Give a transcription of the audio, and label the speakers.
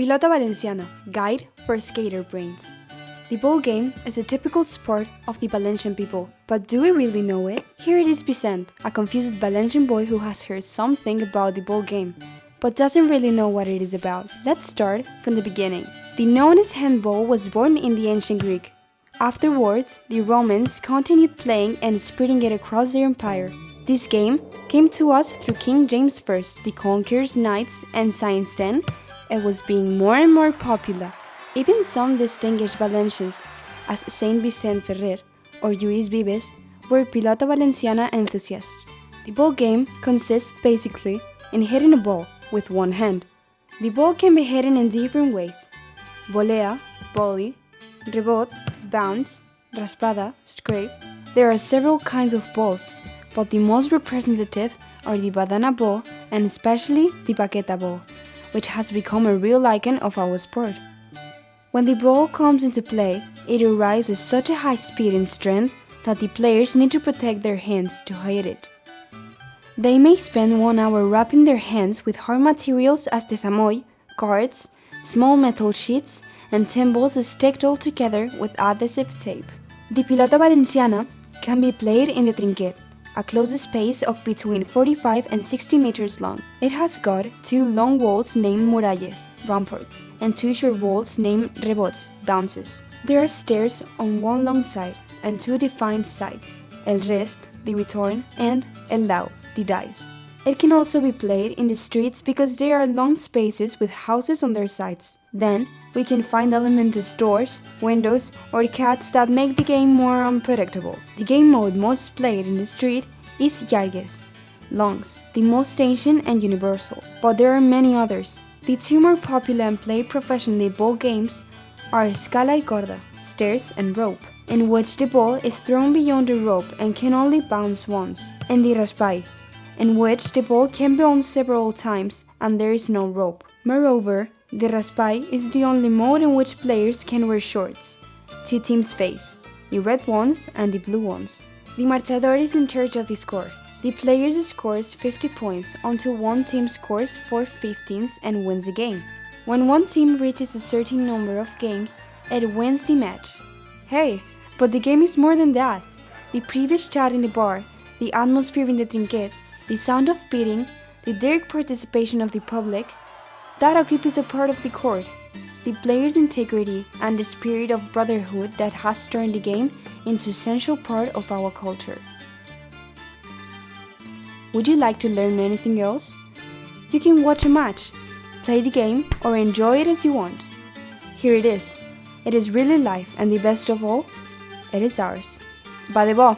Speaker 1: Pilota Valenciana – Guide for Skater Brains. The ball game is a typical sport of the Valencian people, but do we really know it? Here it is Vicent, a confused Valencian boy who has heard something about the ball game, but doesn't really know what it is about. Let's start from the beginning. The known as handball was born in the ancient Greek. Afterwards, the Romans continued playing and spreading it across their empire. This game came to us through King James I, the Conqueror's Knights, and since then, it was being more and more popular. Even some distinguished Valencians, as Saint Vicent Ferrer or Lluís Vives, were Pilota Valenciana enthusiasts. The ball game consists basically in hitting a ball with one hand. The ball can be hit in different ways: volea, volley, rebot, bounce, raspada, scrape. There are several kinds of balls, but the most representative are the badana ball and especially the baqueta ball, which has become a real icon of our sport. When the ball comes into play, it arrives at such a high speed and strength that the players need to protect their hands to hit it. They may spend 1 hour wrapping their hands with hard materials as tesamoy, cards, small metal sheets, and timbals sticked all together with adhesive tape. The Pilota Valenciana can be played in the trinquet, a closed space of between 45 and 60 meters long. It has got 2 long walls named muralles, ramparts, and 2 short walls named rebots, bounces. There are stairs on one long side and 2 defined sides, el rest, the return, and el dau, the dice. It can also be played in the streets because there are long spaces with houses on their sides. Then, we can find elements as doors, windows, or cats that make the game more unpredictable. The game mode most played in the street is llargues, longs, the most ancient and universal, but there are many others. The 2 more popular and played professionally ball games are escala y corda, stairs and rope, in which the ball is thrown beyond the rope and can only bounce once, and the raspall, in which the ball can bounce several times and there is no rope. Moreover, the raspall is the only mode in which players can wear shorts. 2 teams face, the red ones and the blue ones. The marchador is in charge of the score. The players scores 50 points until one team scores 4 15s and wins the game. When one team reaches a certain number of games, it wins the match. Hey, but the game is more than that. The previous chat in the bar, the atmosphere in the trinquet, the sound of beating, the direct participation of the public, that occupies a part of the court. The player's integrity and the spirit of brotherhood that has turned the game into essential part of our culture. Would you like to learn anything else? You can watch a match, play the game, or enjoy it as you want. Here it is. It is really life, and the best of all, it is ours. Va de bo!